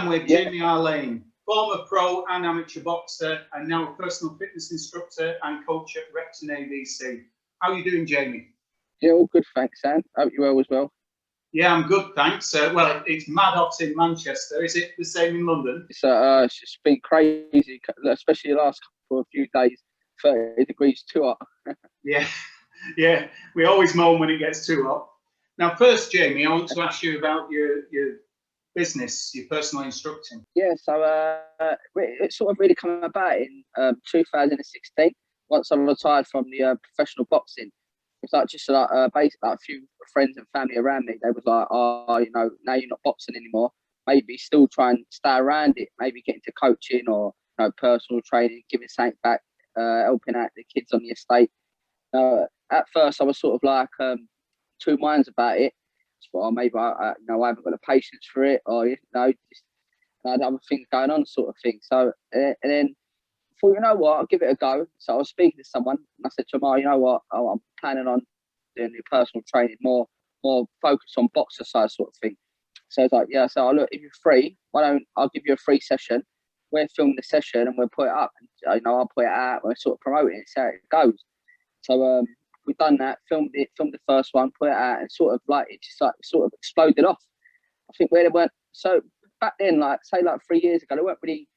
I'm with Jamie Arlain, former pro and amateur boxer, and now a personal fitness instructor and coach at Repton ABC. How are you doing, Jamie? Yeah, all good, thanks, Sam. Hope you're well as well. Yeah, I'm good, thanks. Well, it's mad hot in Manchester. Is it the same in London? It's just been crazy, especially the last few days. 30 degrees too hot. Yeah. We always moan when it gets too hot. Now, first, Jamie, I want to ask you about your business, your personal instructing. Yeah, so it sort of really came about in 2016. Once I retired from the professional boxing, it's like just basically like a few friends and family around me. They was like, oh, you know, now you're not boxing anymore. Maybe still try and stay around it. Maybe get into coaching or personal training, giving something back, helping out the kids on the estate. At first, I was sort of like 2 minds about it. Well, maybe I haven't got the patience for it, or just I had other things going on, sort of thing. So and then I thought, you know what, I'll give it a go. So I was speaking to someone, and I said to him, you know what, I'm planning on doing the personal training more focused on boxer side sort of thing. So it's like, yeah. So look, if you're free, I'll give you a free session. We'll film the session and we'll put it up. And I'll put it out. We'll sort of promote it and see how it goes. So we've done that, filmed the first one, put it out, and sort of like it just like sort of exploded off. I think where they weren't so back then, like 3 years ago, they weren't really.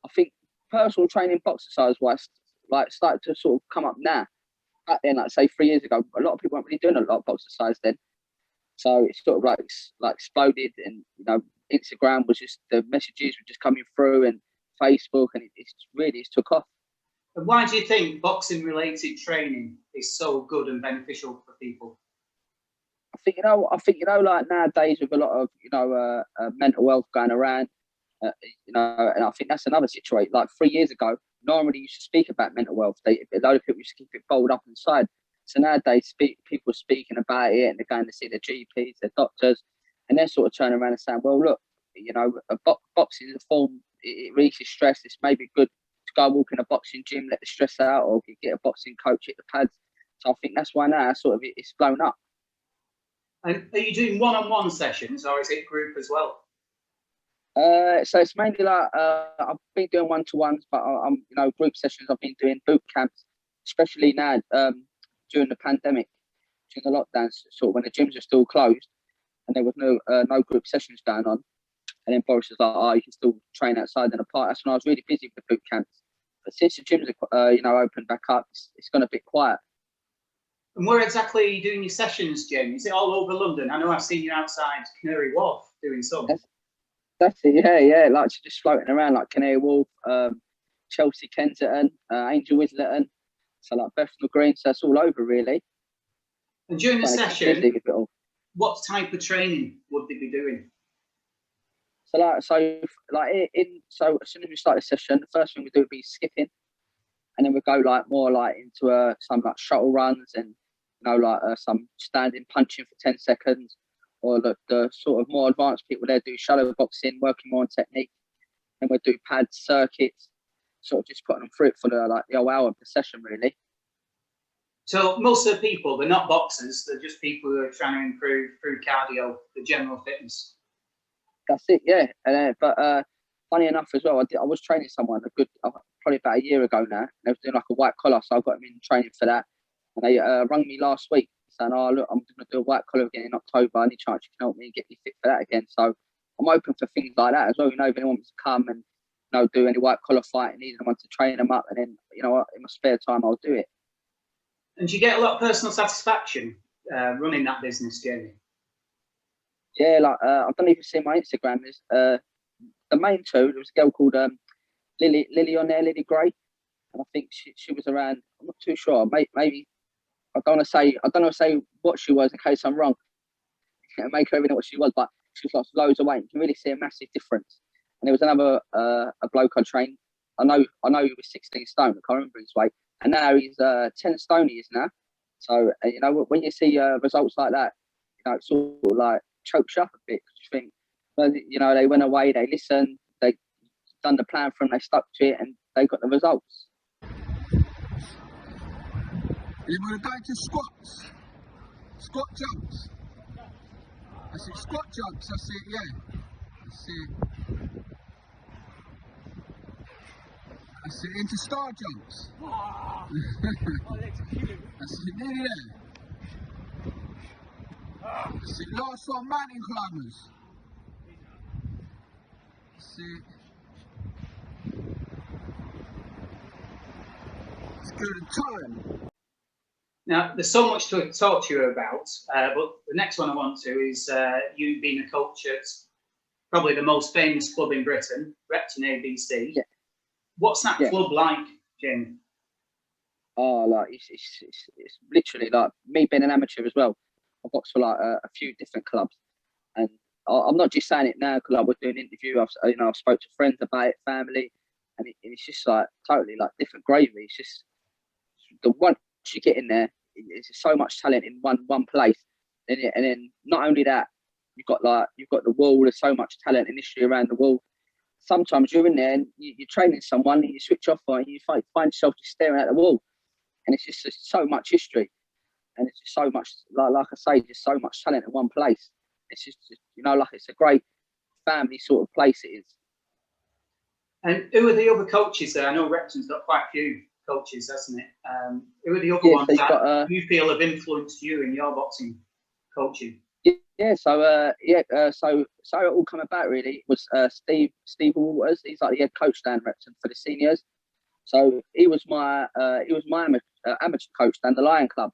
I think personal training boxer size wise, like started to sort of come up now. Back then, like say 3 years ago, a lot of people weren't really doing a lot of boxer size then. So it's sort of like exploded, and Instagram was just, the messages were just coming through, and Facebook, and it's took off. And why do you think boxing-related training is so good and beneficial for people? I think like nowadays with a lot of mental health going around, and I think that's another situation. Like 3 years ago, normally you used to speak about mental health. A lot of people used to keep it bottled up inside. So nowadays, people are speaking about it, and they're going to see their GPs, their doctors, and they're sort of turning around and saying, well, look, boxing is a form, it releases stress. It's maybe good to go walk in a boxing gym, let the stress out, or get a boxing coach, hit the pads. So I think that's why now sort of it's blown up. And are you doing one-on-one sessions, or is it group as well? So it's mainly like I've been doing one-to-ones, but I'm group sessions. I've been doing boot camps, especially now during the pandemic, during the lockdowns, sort of when the gyms are still closed and there was no group sessions going on. And then Boris was like, oh, you can still train outside in the park. That's when I was really busy with the boot camps. But since the gyms are opened back up, it's gone a bit quiet. And where exactly are you doing your sessions, James? Is it all over London? I know I've seen you outside Canary Wharf doing some. That's it, yeah. Like just floating around like Canary Wharf, Chelsea, Kensington, Angel Islington, so like Bethnal Green. So it's all over really. And during the session, what type of training would they be doing? So as soon as we start the session, the first thing we do would be skipping, and then we go more into some shuttle runs and some standing punching for 10 seconds, or the sort of more advanced people there do shadow boxing, working more on technique. Then we'll do pads, circuits, sort of just putting them through it for the whole hour of the session really. So most of the people, they're not boxers, they're just people who are trying to improve through cardio, the general fitness. That's it, yeah. But funny enough as well, I was training someone probably about a year ago now. They was doing like a white collar, so I got him in training for that. And they rung me last week saying, oh, look, I'm going to do a white collar again in October. Any chance you can help me and get me fit for that again? So I'm open for things like that as well. If anyone wants to come and do any white collar fighting, needing someone to train them up, and then in my spare time I'll do it. And do you get a lot of personal satisfaction running that business, Jamie? Yeah, I don't even see my Instagram. There's the main two. There was a girl called Lily on there, Lily Gray, and I think she was around. I'm not too sure. Maybe I don't want to say what she was in case I'm wrong. Make her even know what she was, but she's lost loads of weight. You can really see a massive difference. And there was another a bloke I trained. I know he was 16 stone. I can't remember his weight, and now he's 10 stone. He is now. So when you see results like that, it's sort of like chokes you up a bit. You think, they went away, they listened, they done the plan for them, they stuck to it, and they got the results. You want to go to squats, squat jumps. I said squat jumps. I said yeah. I said That's it, into star jumps. That's it, nearly there. That's it, last one, mountain climbers. That's it. Let's go to time. Now, there's so much to talk to you about, but the next one I want to is you being a coach at probably the most famous club in Britain, Repton ABC. Yeah. What's that club like, Jamie? Oh, like it's literally like me being an amateur as well. I've boxed for like a few different clubs, and I'm not just saying it now because I was doing an interview. I've spoke to friends about it, family, and it's just like totally like different gravy. It's just once you get in there, it's just so much talent in one place, and then not only that, you've got the wall. There's so much talent and history around the wall. Sometimes you're in there and you're training someone, and you switch off and you find yourself just staring at the wall, and it's just so much history, and it's just so much like I say, just so much talent in one place. It's just like it's a great family sort of place. It is. And who are the other coaches there? I know Repton's got quite a few coaches, hasn't it? Who are the other ones that you feel have influenced you in your boxing coaching? So it all come about really. It was Steve Waters. He's like the head coach down Repton for the seniors. So he was my amateur coach down the Lion Club.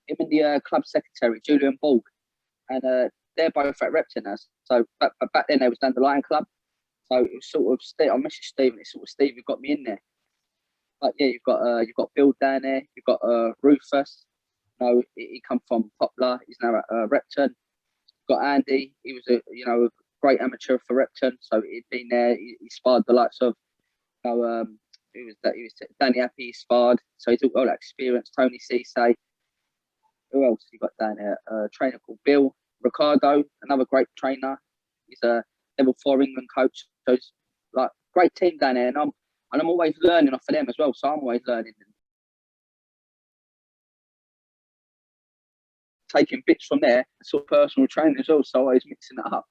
Him and the club secretary Julian Borg, and they're both at Repton now. So back then they was down the Lion Club. So it was sort of Steve. I messaged Steve, and it's sort of Steve who got me in there. But yeah, you've got Bill down there. You've got Rufus. He come from Poplar. He's now at Repton. Got Andy. He was a great amateur for Repton. So he'd been there. He sparred the likes of he was Danny Appy. He sparred. So he's all that experience. Tony Cisse. Who else you got down there? A trainer called Bill Ricardo, another great trainer. He's a level 4 England coach. So it's like great team down there, and I'm always learning off of them as well. So I'm always learning and taking bits from there, sort of personal training as well. So always mixing it up.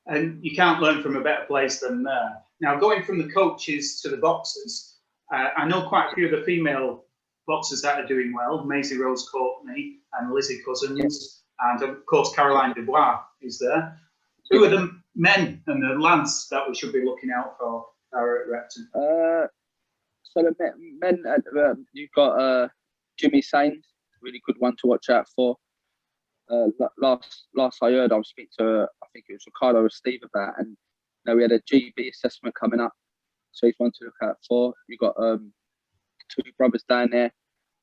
And you can't learn from a better place than there. Now, going from the coaches to the boxers, I know quite a few of the female boxers that are doing well. Maisie Rose Courtney and Lizzie Cousins, and of course Caroline Dubois is there. Who are the men and the lads that we should be looking out for at Repton? So the men, you've got Jimmy Sains, really good one to watch out for. Last I heard, I was speaking to I think it was Ricardo or Steve about, and we had a GB assessment coming up, so he's one to look out for. You've got two brothers down there,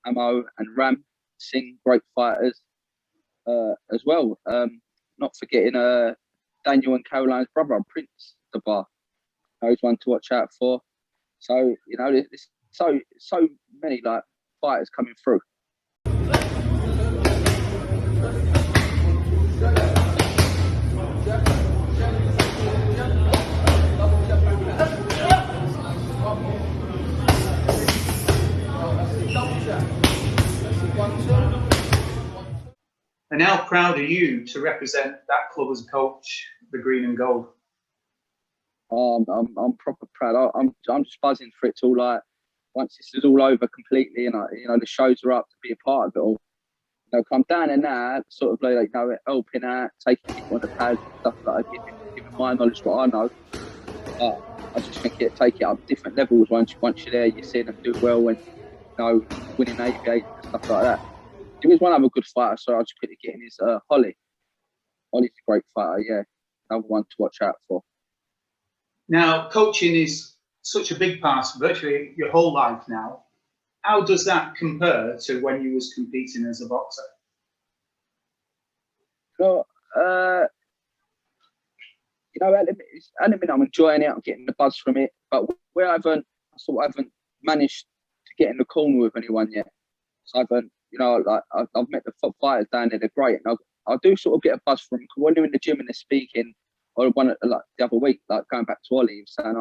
Amo and Ram Singh, great fighters as well. Not forgetting Daniel and Caroline's brother, Prince Dubois. He's one to watch out for. So there's so many like fighters coming through. And how proud are you to represent that club as a coach, the Green and Gold? I'm proper proud. I'm just buzzing for it to all. Like once this is all over completely, and the shows are up to be a part of it all. Come down and now, sort of like helping out, taking people on the pads, stuff like that, giving my knowledge what I know. I just think take it up different levels once you're there. You see them do well and winning ABA and stuff like that. There was one other good fighter, so I'll just quickly get in is Holly. Holly's a great fighter, yeah. Another one to watch out for. Now, coaching is such a big part of virtually your whole life now. How does that compare to when you was competing as a boxer? At the minute I'm enjoying it, I'm getting the buzz from it, but where I haven't managed to get in the corner with anyone yet. So I've met the fighters down there, they're great, and I do sort of get a buzz from them when they're in the gym and they're speaking. Or the other week, going back to Ollie, saying,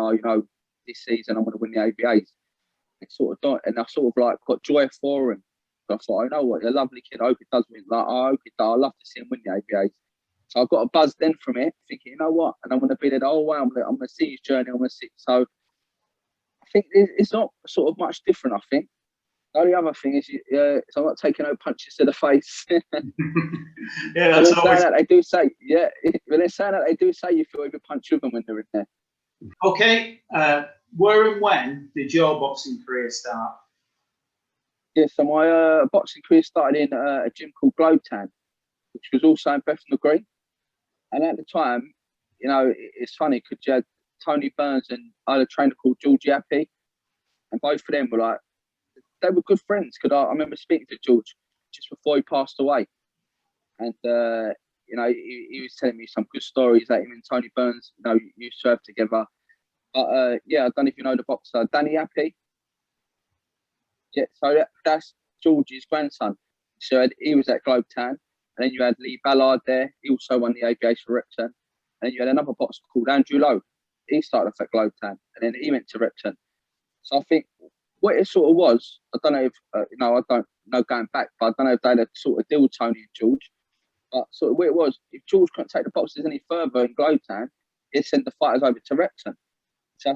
this season I'm going to win the ABAs. It's sort of, and I sort of got joy for him. So I thought, you know what, you're a lovely kid. I hope it does win. I love to see him win the ABAs. So I got a buzz then from it, thinking, you know what, and I'm going to be there the whole way. I'm going to see his journey. I'm going to see. So I think it's not sort of much different. I think the only other thing is, I'm not taking no punches to the face. Yeah, But that's they're always saying that they do say, yeah. But they're saying that they do say you feel every punch with them when they're in there. okay. Where and when did your boxing career start? Yeah, so my boxing career started in a gym called Globetown, which was also in Bethnal Green. And at the time, you know, it's funny because you had Tony Burns and I had a trainer called George Yappy, and both of them were like, they were good friends. Because I remember speaking to George just before he passed away, and you know, he was telling me some good stories that him and Tony Burns, you know, used to have together. But yeah, I don't know if you know the boxer Danny Yappy. Yeah, so that's George's grandson. So he was at Globetown, and then you had Lee Ballard there. He also won the ABAs for Repton. And then you had another boxer called Andrew Lowe. He started off at Globetown, and then he went to Repton. So I think what it sort of was, I don't know if, you know, I don't know going back, but I don't know if they had a sort of deal with Tony and George. But sort of what it was, if George couldn't take the boxers any further in Globetown, he'd send the fighters over to Repton. So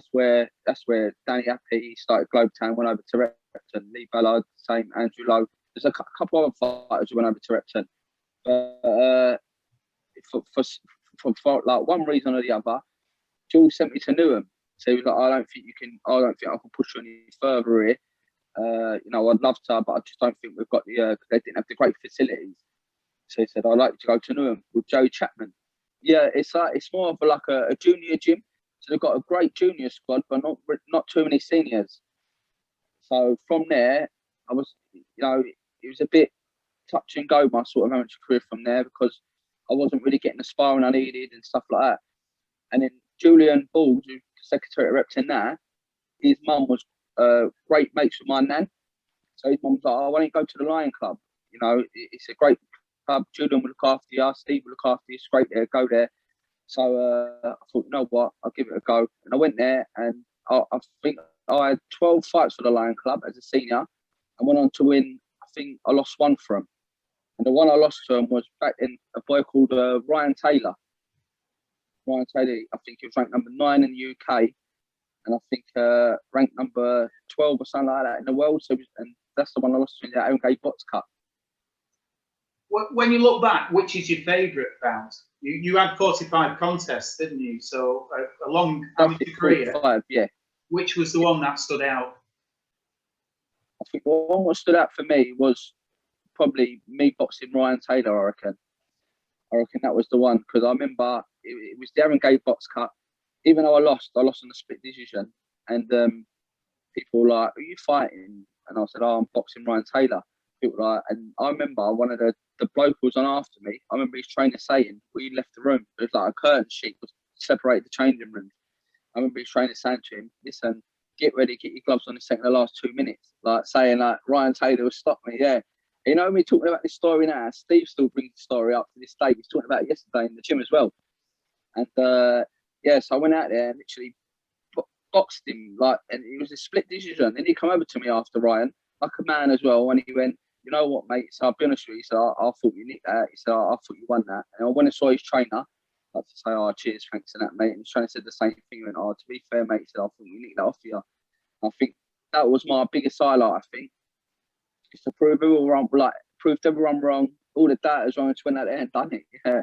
that's where Danny Yappy started Globetown, went over to Repton. Lee Ballard, same. Andrew Lowe. There's a couple of other fighters who went over to Repton. But for like one reason or the other, George sent me to Newham. So he was like, I don't think I can push you any further here. You know, I'd love to, but I just don't think we've got the because they didn't have the great facilities. So he said, I'd like to go to Newham with Joe Chapman. Yeah, it's more of like a junior gym. So they've got a great junior squad, but not too many seniors. So from there, I was, you know, it was a bit touch and go, my sort of amateur career from there, because I wasn't really getting the sparring I needed and stuff like that. And then Julian Balls, who's secretary at Repton now, his mum was great mates with my nan. So his mum was like, oh, why don't you go to the Lion Club? You know, it's a great club. Julian will look after you. Steve will look after you. It's great there. Go there. So I thought, you know what, I'll give it a go. And I went there, and I think I had 12 fights for the Lion Club as a senior, and went on to win. I think I lost one for him. And the one I lost to him was back in a boy called Ryan Taylor. Ryan Taylor, I think he was ranked number 9 in the UK, and I think ranked number 12 or something like that in the world. So, and that's the one I lost to in the MK Box Cup. When you look back, which is your favourite bout? You had 45 contests, didn't you? So a long amateur career. 45, yeah. Which was the one that stood out? I think the one that stood out for me was probably me boxing Ryan Taylor, I reckon. I reckon that was the one, because I remember it was the Aaron Gay Box Cup. Even though I lost on the split decision. And people were like, are you fighting? And I said, oh, I'm boxing Ryan Taylor. People were like, and I remember one of the bloke who was on after me, I remember his trainer saying, well, you left the room. It was like a curtain sheet was separated the changing rooms. I remember his trainer saying to him, listen, get ready, get your gloves on the second, the last 2 minutes. Like saying, like, Ryan Taylor will stop me, yeah. You know, me talking about this story now, Steve still brings the story up to this day. He's talking about it yesterday in the gym as well. And yeah, so I went out there and literally boxed him, like, and it was a split decision. Then he come over to me after, Ryan, like a man as well, and he went, you know what, mate? So I'll be honest with you. He said, I thought you nicked that. He said, I thought you won that. And when I saw his trainer, like to say, oh, cheers, thanks and that, mate. And his trainer said the same thing. He went, oh, to be fair, mate, he said, I thought you nicked that off you. I think that was my biggest highlight, I think. Just to prove everyone wrong, like, proved everyone wrong, all the data's wrong, just went out there and done it, yeah.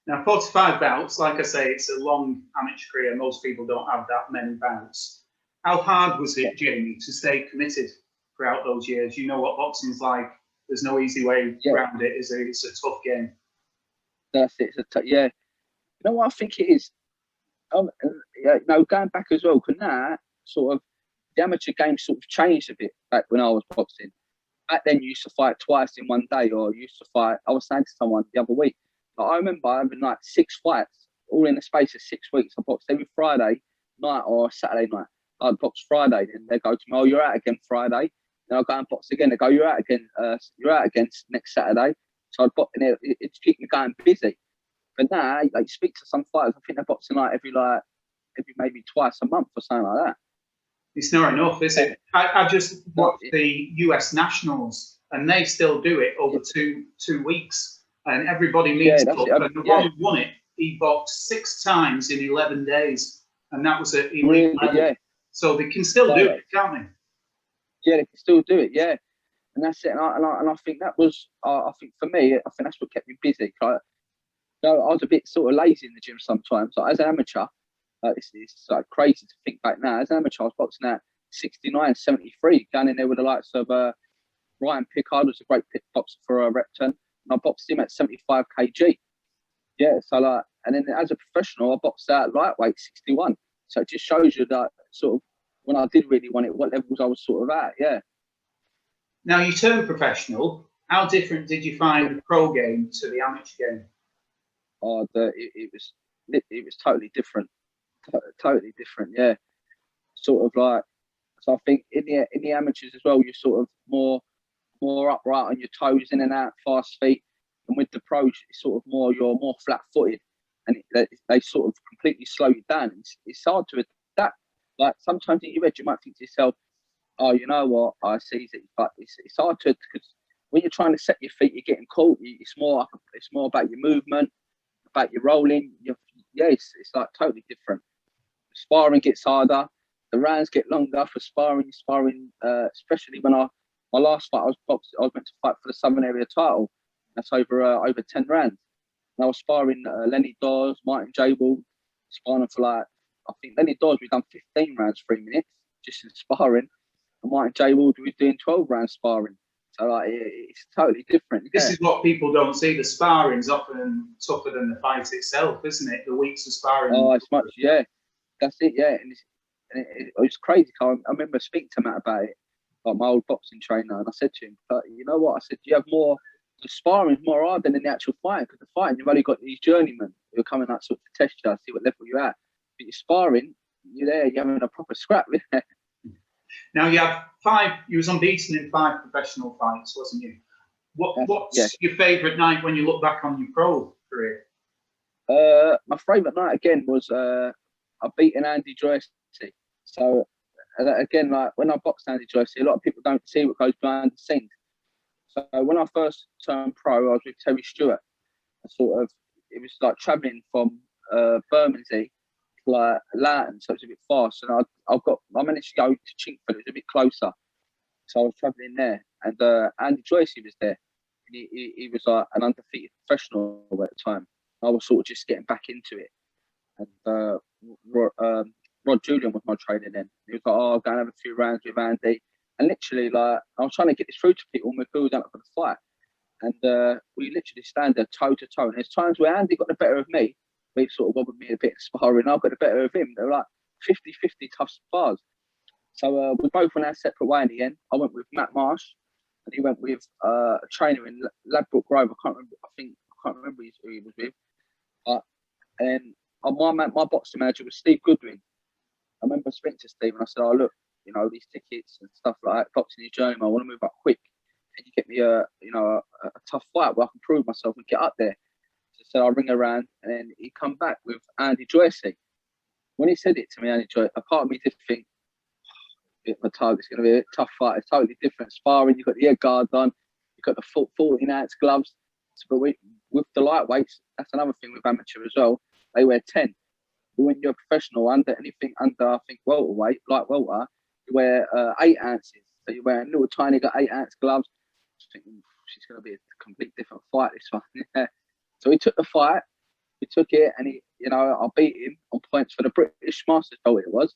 Now, 45 bouts, like I say, it's a long amateur career. Most people don't have that many bouts. How hard was it, Jamie, to stay committed throughout those years? You know what boxing's like. There's no easy way around it, is there? It's a tough game. That's it. Yeah. You know what I think it is? Yeah, you know, going back as well, because now, sort of, the amateur game sort of changed a bit back when I was boxing. Back then, you used to fight twice in one day, or you used to fight, I was saying to someone the other week, but I remember having like 6 fights, all in the space of 6 weeks. I boxed every Friday night or Saturday night. I'd box Friday, then they go to me, oh, you're out again Friday. Then I'll go and box again. They go, you're out again next Saturday. So I'd box, and it's keep me going busy. But now, like, you speak to some fighters, I think they're boxing like every maybe twice a month or something like that. It's not enough, is it? I just watched the US Nationals, and they still do it over two weeks, and everybody meets up. And the one who won it, he boxed 6 times in 11 days, and that was at elite level. So they can still do it, can't they? Yeah, they can still do it. Yeah, and that's it. And I think that was, I think for me, I think that's what kept me busy. Like, I was a bit sort of lazy in the gym sometimes. Like, as an amateur, it's like crazy to think back now. As an amateur, I was boxing at 69, 73, going in there with the likes of Ryan Pickard, was a great boxer for Repton, and I boxed him at 75 kg. Yeah, so like, and then as a professional, I boxed out lightweight 61. So it just shows you that sort of when I did really want it, what levels I was sort of at. Yeah. Now you turned professional. How different did you find the pro game to the amateur game? Oh, it was totally different. Totally different. Yeah. Sort of like, so I think in the amateurs as well, you're sort of more upright on your toes, in and out, fast feet. And with the pros, it's sort of you're more flat-footed, and they sort of completely slow you down. It's hard to adapt. Like, sometimes in your head, you might think to yourself, "Oh, you know what? I see it," but it's hard to, because when you're trying to set your feet, you're getting caught. It's more about your movement, about your rolling. It's like totally different. Sparring gets harder. The rounds get longer for sparring. Especially when my last fight, I was meant to fight for the Southern Area title. That's over 10 rounds. And I was sparring Lenny Dawes, Martin Jable, sparring for like, I think Lenny Dawes, we've done 15 rounds, 3 minutes, just in sparring. And Martin Jable, we were doing 12 rounds sparring. So like, it's totally different. Yeah. This is what people don't see. The sparring's often tougher than the fight itself, isn't it? The weeks of sparring. Oh, it's much, yeah. That's it, yeah. And it was crazy. I remember speaking to Matt about it, like my old boxing trainer, and I said to him, "But you know what?" I said, "You have more. The sparring's more hard than in the actual fight, because the fighting, you've only got these journeymen who are coming out sort of to test you, see what level you're at. But your sparring, you're there, you're having a proper scrap." Now you was unbeaten in 5 professional fights, wasn't you? What's your favourite night when you look back on your pro career? My favourite night again was I beaten Andy Joyce. So again, like when I boxed Andy Joyce, a lot of people don't see what goes behind the scenes. So when I first turned pro, I was with Terry Stewart. It was like travelling from Bermondsey to like Loughton, so it's a bit fast. And I managed to go to Chingford, it was a bit closer. So I was travelling there, and Andy Joyce was there. And he was like an undefeated professional at the time. I was sort of just getting back into it. And Rod Julian was my trainer then. He was like, "Oh, I'll go and have a few rounds with Andy." And literally, like, I was trying to get this through to people when we build up for the fight. And we literally stand there toe to toe. And there's times where Andy got the better of me, but he sort of wobbled me a bit in sparring. I got the better of him. They were like 50-50 tough spars. So we both went our separate way in the end. I went with Matt Marsh, and he went with a trainer in Ladbroke Grove. I can't remember who he was with. And my boxing manager was Steve Goodwin. I remember speaking to Steve and I said, "Oh, look, you know, these tickets and stuff like that, boxing your journeyman, I want to move up quick. Can you get me a tough fight where I can prove myself and get up there?" So I said, "I'll ring around." And then he come back with Andy Joyce. When he said it to me, Andy Joyce, a part of me did think, my target's going to be a tough fight. It's totally different sparring. You've got the head guard on. You've got the 14-ounce gloves. But with the lightweights, that's another thing with amateur as well. They wear 10. But when you're a professional, anything under, I think, welterweight, like welter, you wear 8 ounces. So you're wearing little tiny, got 8-ounce gloves. I was thinking, she's going to be a complete different fight, this one. So he took the fight. He took it, and I beat him on points for the British Masters belt, it was.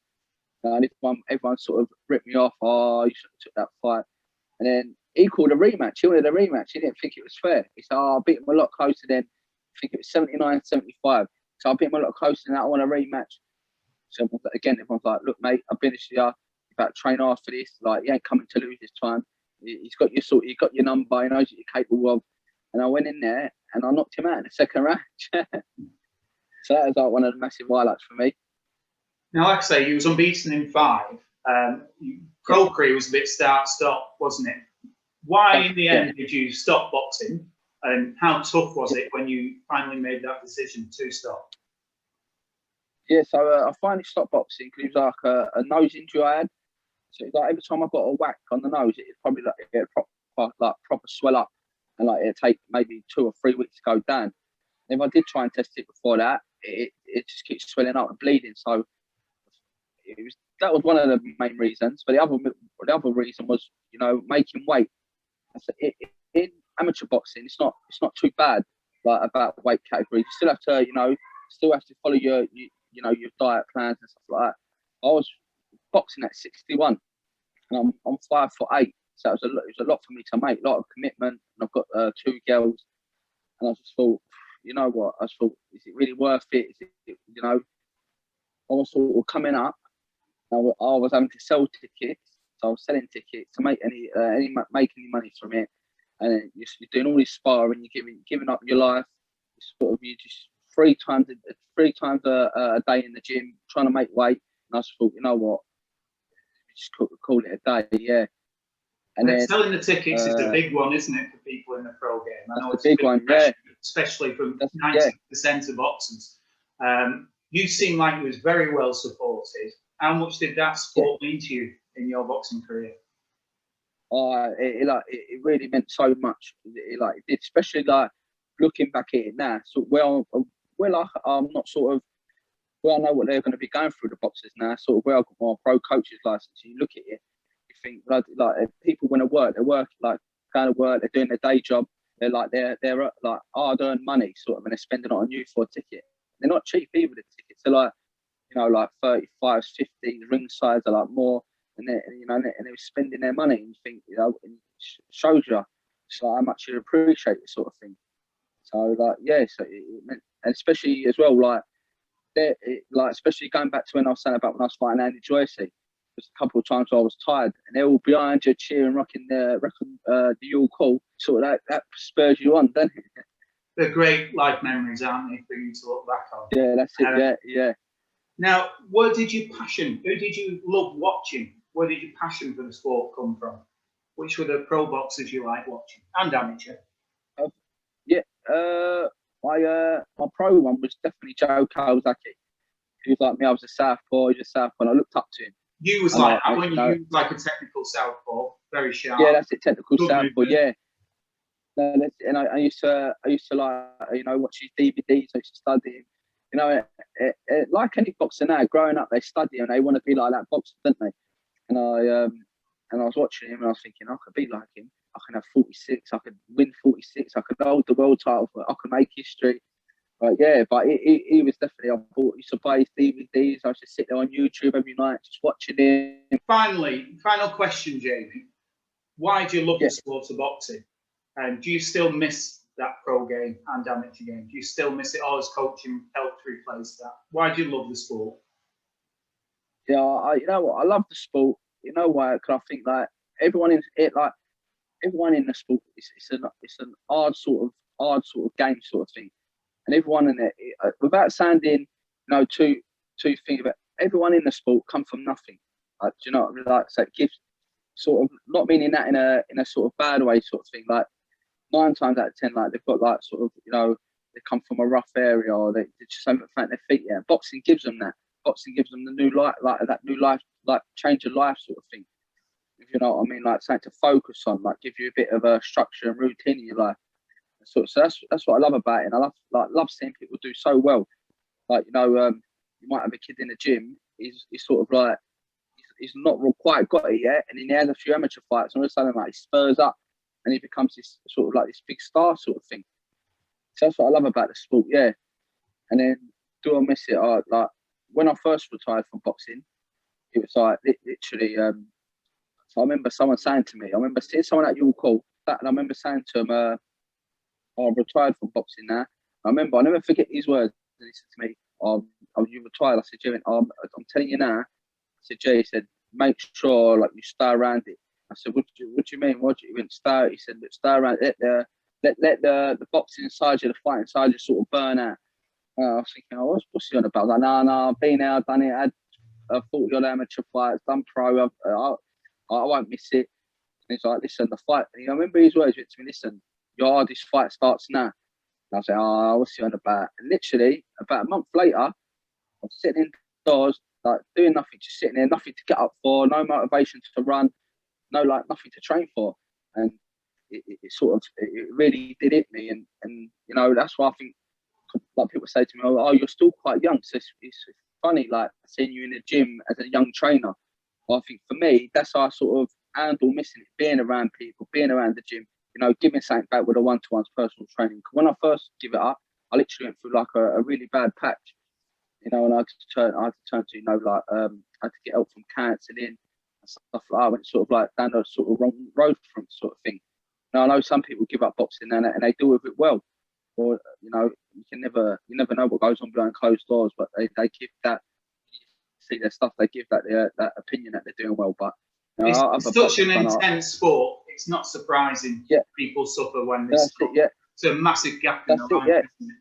And everyone sort of ripped me off. "Oh, you should have took that fight." And then he called a rematch. He wanted a rematch. He didn't think it was fair. He said, "Oh, I beat him a lot closer then." I think it was 79-75. So I beat him a lot closer than that. I want a rematch. So again, everyone's like, "Look, mate, I've been this year. You've got to train hard for this. Like, you ain't coming to lose this time. He's got your number. He knows what you're capable of." And I went in there and I knocked him out in the second round. So that was like one of the massive highlights for me. Now, like I say, you was unbeaten in 5. Pro career was a bit start-stop, wasn't it? Why, in the end, did you stop boxing? And how tough was it when you finally made that decision to stop? Yeah, so I finally stopped boxing because it was like a nose injury I had. So it's like every time I got a whack on the nose, it'd probably proper swell up, and like it'd take maybe 2 or 3 weeks to go down. And if I did try and test it before that, it just keeps swelling up and bleeding. So that was one of the main reasons. But the other reason was, you know, making weight. I said, in amateur boxing, it's not too bad, like, about weight categories. You still have to, you know, follow your your diet plans and stuff like that. I was boxing at 61, and I'm 5'8", so it was a lot for me to make, a lot of commitment. And I've got 2 girls, and I just thought, you know what? I just thought, is it really worth it? Is it, you know? I was sort of coming up. I was having to sell tickets, so I was selling tickets to make any money from it. And then you're doing all this sparring, you're giving up your life. You just three times a day in the gym trying to make weight. And I just thought, you know what, just call it a day, yeah. And then selling the tickets is the big one, isn't it, for people in the pro game? I know it's a big one, yeah. Especially from 90% of boxers. You seem like you was very well supported. How much did that support mean to you in your boxing career? It really meant so much. It did, especially like looking back at it now. So I'm not sort of, well, I know what they're going to be going through, the boxers now. Sort of where I've got my pro coach's license. You look at it, you think like people when they work, like kind of work. They're doing their day job. They're like hard-earned money sort of, and they're spending it on you for a ticket. They're not cheap either. The tickets are like, you know, like 35s, 50s. The ring size are like more. And they were spending their money, and you think, you know, it shows you how much you appreciate this sort of thing. So so it meant, and especially as well, especially going back to when I was saying about when I was fighting Andy Joyce, there's a couple of times I was tired, and they're all behind you cheering, rocking the Youre call. Sort of that spurs you on, doesn't it? They're great life memories, aren't they, for you to look back on? Yeah, that's it. Yeah. Now, who did you love watching? Where did your passion for the sport come from? Which were the pro boxers you like watching, and amateur? My pro one was definitely Joe Kawasaki. He was like me. I was a southpaw. He was a southpaw, and I looked up to him. You was like a technical southpaw, very sharp. Yeah, that's it, technical southpaw. Yeah. And I used to like, you know, watch his DVDs. I used to study him. You know, like any boxer now, growing up, they study and they want to be like that boxer, don't they? And I was watching him and I was thinking, I could be like him. I can have 46. I could win 46. I could hold the world title. I could make history. But he was definitely. I used to buy his DVDs. I used to sit there on YouTube every night just watching him. Final question, Jamie. Why do you love the sport of boxing? And do you still miss that pro game and amateur game? Do you still miss it, or has coaching helped replace that? Why do you love the sport? Yeah, you know what? I love the sport. You know why? Because I think like everyone in the sport, it's an hard sort of game sort of thing, and everyone in it, without sounding, you know, too thing about, everyone in the sport come from nothing. Like, do you know what I mean? Like, so it gives sort of, not meaning that in a sort of bad way sort of thing. Like 9 times out of 10, like they've got like sort of, you know, they come from a rough area, or they just haven't found their feet yet. Boxing gives them that. Boxing gives them the new life, like that new life, like change of life sort of thing. If you know what I mean, like something to focus on, like give you a bit of a structure and routine in your life. So that's what I love about it. And I love seeing people do so well. Like, you know, you might have a kid in the gym. He's sort of like he's not quite got it yet, and then he has a few amateur fights, and all of a sudden like he spurs up, and he becomes this sort of like this big star sort of thing. So that's what I love about the sport, yeah. And then do I miss it? Like when I first retired from boxing, it was like literally. So I remember someone saying to me, I remember seeing someone at Youre call, and I remember saying to him, "I've retired from boxing now." I'll never forget his words. And he said to me, "Oh, you retired?" I said, "Jimmy, I'm telling you now." I said, "Jay," he said, "make sure like you stay around it." I said, "What do you mean? What do you mean stay?" He said, "Look, stay around it. Let the boxing inside you, the fight inside you, sort of burn out." I was thinking, "Oh, what's he on about?" I was like, "No, I've been out, done it, had 40-odd amateur fights, done pro. I won't miss it." And he's like, "Listen, the fight." And I remember his words to me, "Listen, your hardest fight starts now." And I was like, "Oh, what's he on about?" And literally, about a month later, I was sitting indoors, like doing nothing, just sitting there, nothing to get up for, no motivation to run, nothing to train for. And it really did hit me. And you know, that's why I think, like people say to me, "Oh, you're still quite young." So it's funny, like seeing you in the gym as a young trainer. But I think for me, that's how I sort of handle missing it, being around people, being around the gym, you know, giving something back with a one-to-one's personal training. 'Cause when I first give it up, I literally went through like a really bad patch, you know, and I had to turn to, you know, like I had to get help from counselling and stuff like that. I went sort of like down the sort of wrong road from sort of thing. Now I know some people give up boxing and they do with it well, or you know, you never know what goes on behind closed doors, but they give that, see their stuff, they give that opinion that they're doing well. But you know, it's such an intense sport. It's not surprising people suffer when they stop. It's a massive gap in the life, isn't it?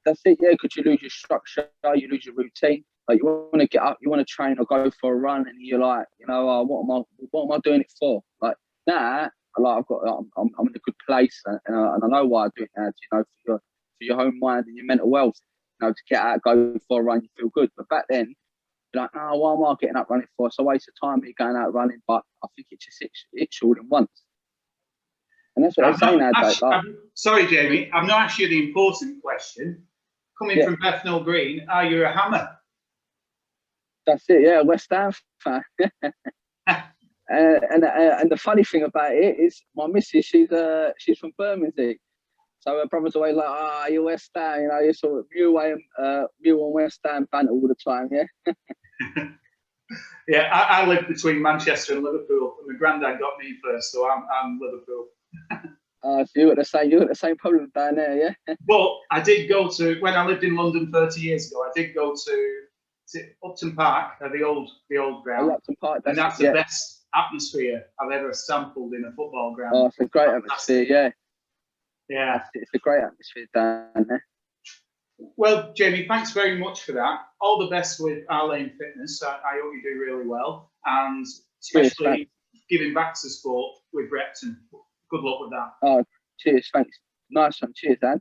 That's it, yeah, because you lose your structure, you lose your routine. Like you want to get up, you want to train or go for a run, and you're like, you know, what am I doing it for? Like now, like I'm in a good place, and I know why I do it now. You know, for your home mind and your mental health. You know, to get out, go for a run, you feel good. But back then, you're like, no, why am I getting up running for? It's a waste of time me going out running. But I think it just itch all in once. And that's what I'm saying nowadays. Sorry, Jamie, I've not asked you the important question. Coming from Bethnal Green, are you a Hammer? That's it, yeah, West Ham fan. And the funny thing about it is, my missus, she's from Birmingham, so her brother's always like, you're West Ham, you know, you're sort of Youre and West Ham banter all the time, yeah. Yeah, I live between Manchester and Liverpool, and my granddad got me first, so I'm Liverpool. So you got the same problem down there, yeah. Well, I did go to, when I lived in London 30 years ago, I did go to Upton Park, the old ground, Upton Park, and that's the best atmosphere I've ever sampled in a football ground. Oh, it's a great atmosphere, yeah. Yeah, it's a great atmosphere down there. Well, Jamie, thanks very much for that. All the best with Arlain Fitness. I hope you do really well, and especially giving back to sport with Repton. Good luck with that. Oh, cheers, thanks. Nice one. Cheers, Dan.